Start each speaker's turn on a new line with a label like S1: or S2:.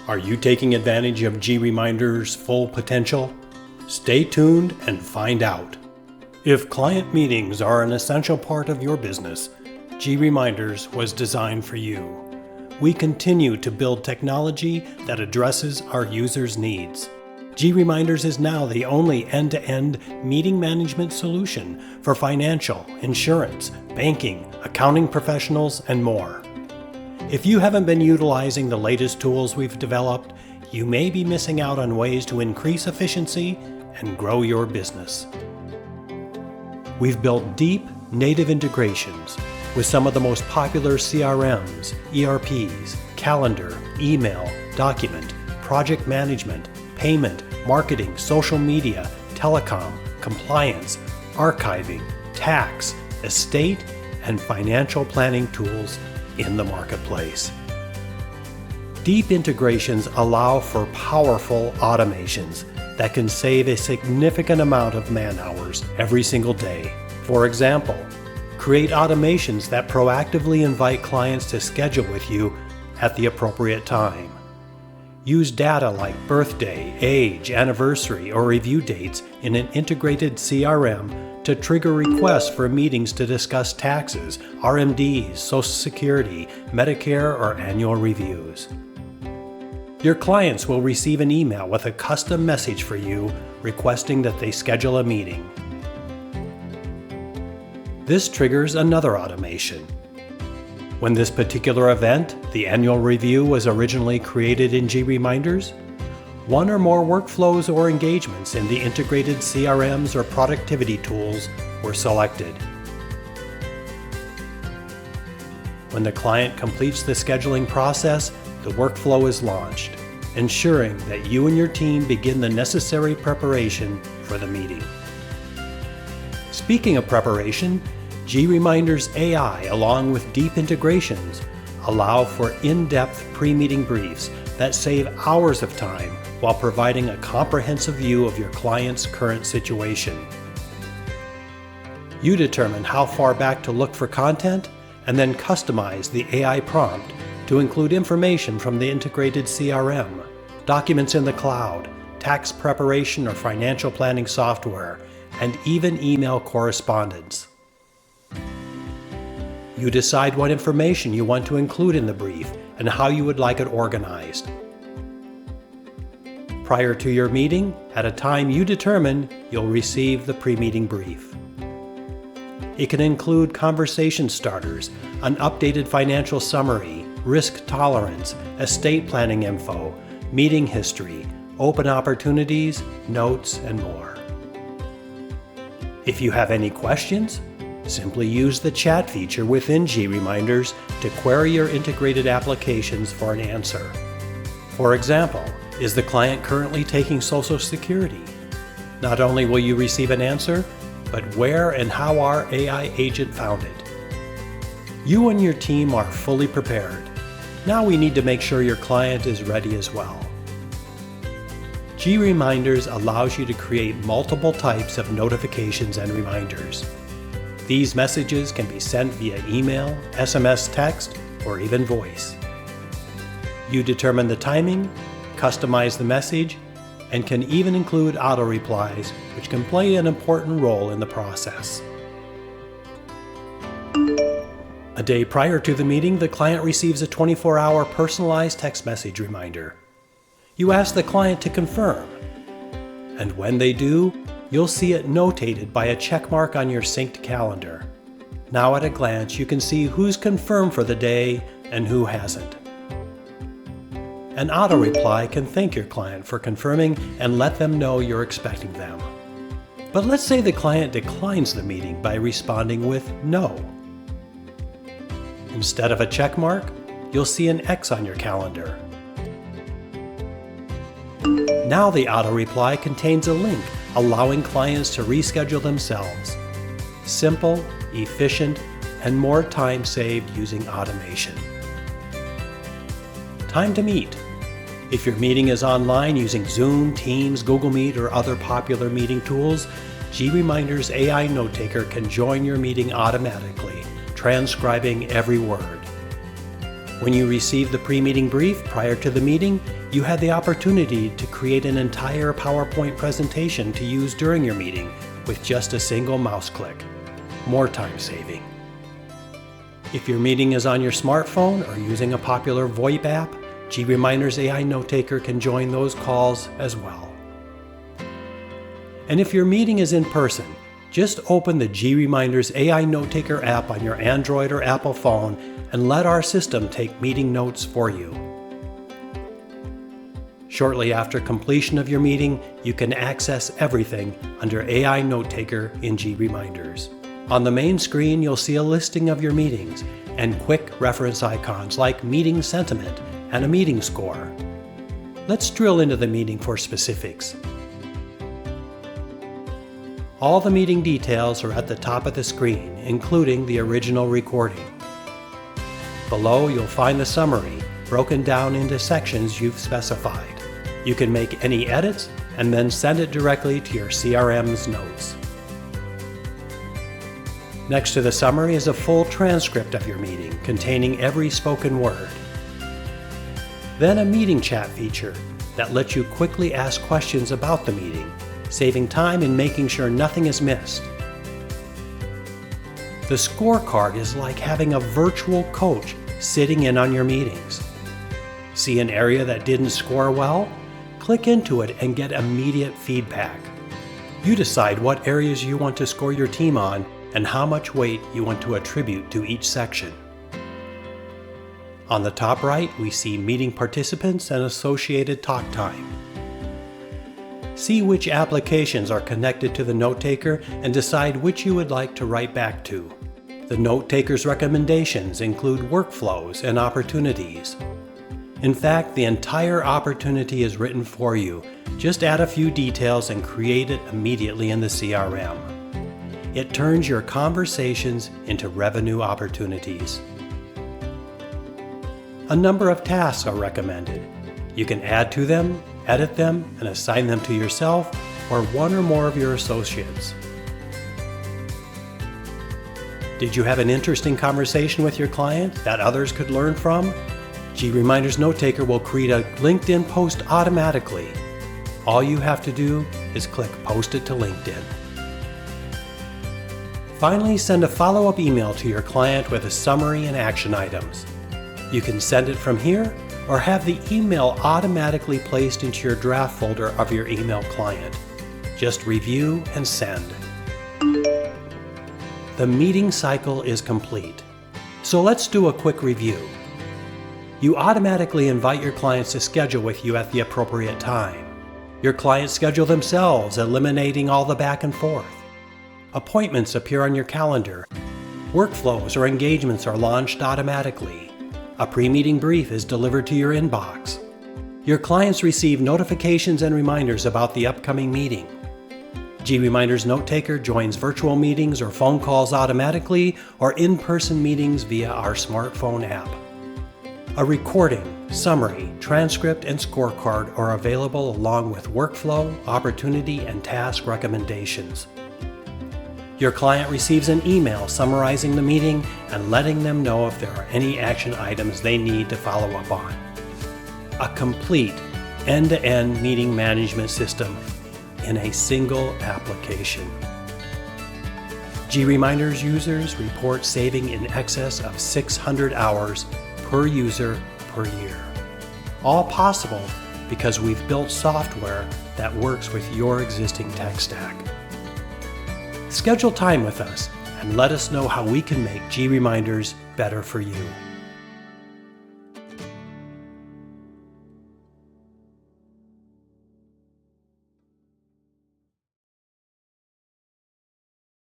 S1: Are you taking advantage of GReminders' full potential? Stay tuned and find out. If client meetings are an essential part of your business, GReminders was designed for you. We continue to build technology that addresses our users' needs. GReminders is now the only end-to-end meeting management solution for financial, insurance, banking, accounting professionals, and more. If you haven't been utilizing the latest tools we've developed, you may be missing out on ways to increase efficiency and grow your business. We've built deep, native integrations with some of the most popular CRMs, ERPs, calendar, email, document, project management, payment, marketing, social media, telecom, compliance, archiving, tax, estate, and financial planning tools in the marketplace. Deep integrations allow for powerful automations that can save a significant amount of man-hours every single day. For example, create automations that proactively invite clients to schedule with you at the appropriate time. Use data like birthday, age, anniversary, or review dates in an integrated CRM to trigger requests for meetings to discuss taxes, RMDs, Social Security, Medicare, or annual reviews. Your clients will receive an email with a custom message for you requesting that they schedule a meeting. This triggers another automation. When this particular event, the annual review, was originally created in GReminders, one or more workflows or engagements in the integrated CRMs or productivity tools were selected. When the client completes the scheduling process, the workflow is launched, ensuring that you and your team begin the necessary preparation for the meeting. Speaking of preparation, GReminders AI, along with deep integrations, allow for in-depth pre-meeting briefs that save hours of time while providing a comprehensive view of your client's current situation. You determine how far back to look for content and then customize the AI prompt to include information from the integrated CRM, documents in the cloud, tax preparation or financial planning software, and even email correspondence. You decide what information you want to include in the brief and how you would like it organized. Prior to your meeting, at a time you determine, you'll receive the pre-meeting brief. It can include conversation starters, an updated financial summary, risk tolerance, estate planning info, meeting history, open opportunities, notes, and more. If you have any questions, simply use the chat feature within GReminders to query your integrated applications for an answer. For example, is the client currently taking Social Security? Not only will you receive an answer, but where and how our AI agent found it. You and your team are fully prepared. Now we need to make sure your client is ready as well. GReminders allows you to create multiple types of notifications and reminders. These messages can be sent via email, SMS text, or even voice. You determine the timing, customize the message, and can even include auto-replies, which can play an important role in the process. A day prior to the meeting, the client receives a 24-hour personalized text message reminder. You ask the client to confirm, and when they do, you'll see it notated by a check mark on your synced calendar. Now at a glance, you can see who's confirmed for the day and who hasn't. An auto-reply can thank your client for confirming and let them know you're expecting them. But let's say the client declines the meeting by responding with no. Instead of a check mark, you'll see an X on your calendar. Now the auto-reply contains a link allowing clients to reschedule themselves. Simple, efficient, and more time saved using automation. Time to meet. If your meeting is online using Zoom, Teams, Google Meet, or other popular meeting tools, GReminders AI Note Taker can join your meeting automatically, transcribing every word. When you received the pre-meeting brief prior to the meeting, you had the opportunity to create an entire PowerPoint presentation to use during your meeting with just a single mouse click. More time saving. If your meeting is on your smartphone or using a popular VoIP app, GReminders AI Note Taker can join those calls as well. And if your meeting is in person, just open the GReminders AI Note Taker app on your Android or Apple phone and let our system take meeting notes for you. Shortly after completion of your meeting, you can access everything under AI Note Taker in GReminders. On the main screen, you'll see a listing of your meetings and quick reference icons like meeting sentiment and a meeting score. Let's drill into the meeting for specifics. All the meeting details are at the top of the screen, including the original recording. Below, you'll find the summary, broken down into sections you've specified. You can make any edits and then send it directly to your CRM's notes. Next to the summary is a full transcript of your meeting, containing every spoken word. Then a meeting chat feature that lets you quickly ask questions about the meeting, saving time and making sure nothing is missed. The scorecard is like having a virtual coach sitting in on your meetings. See an area that didn't score well? Click into it and get immediate feedback. You decide what areas you want to score your team on and how much weight you want to attribute to each section. On the top right, we see meeting participants and associated talk time. See which applications are connected to the note taker and decide which you would like to write back to. The note taker's recommendations include workflows and opportunities. In fact, the entire opportunity is written for you. Just add a few details and create it immediately in the CRM. It turns your conversations into revenue opportunities. A number of tasks are recommended. You can add to them, edit them, and assign them to yourself or one or more of your associates. Did you have an interesting conversation with your client that others could learn from? GReminders Note Taker will create a LinkedIn post automatically. All you have to do is click Post it to LinkedIn. Finally, send a follow-up email to your client with a summary and action items. You can send it from here or have the email automatically placed into your draft folder of your email client. Just review and send. The meeting cycle is complete. So let's do a quick review. You automatically invite your clients to schedule with you at the appropriate time. Your clients schedule themselves, eliminating all the back and forth. Appointments appear on your calendar. Workflows or engagements are launched automatically. A pre-meeting brief is delivered to your inbox. Your clients receive notifications and reminders about the upcoming meeting. GReminders Note Taker joins virtual meetings or phone calls automatically or in-person meetings via our smartphone app. A recording, summary, transcript, and scorecard are available along with workflow, opportunity, and task recommendations. Your client receives an email summarizing the meeting and letting them know if there are any action items they need to follow up on. A complete end-to-end meeting management system in a single application. GReminders users report saving in excess of 600 hours per user per year. All possible because we've built software that works with your existing tech stack. Schedule time with us and let us know how we can make GReminders better for you.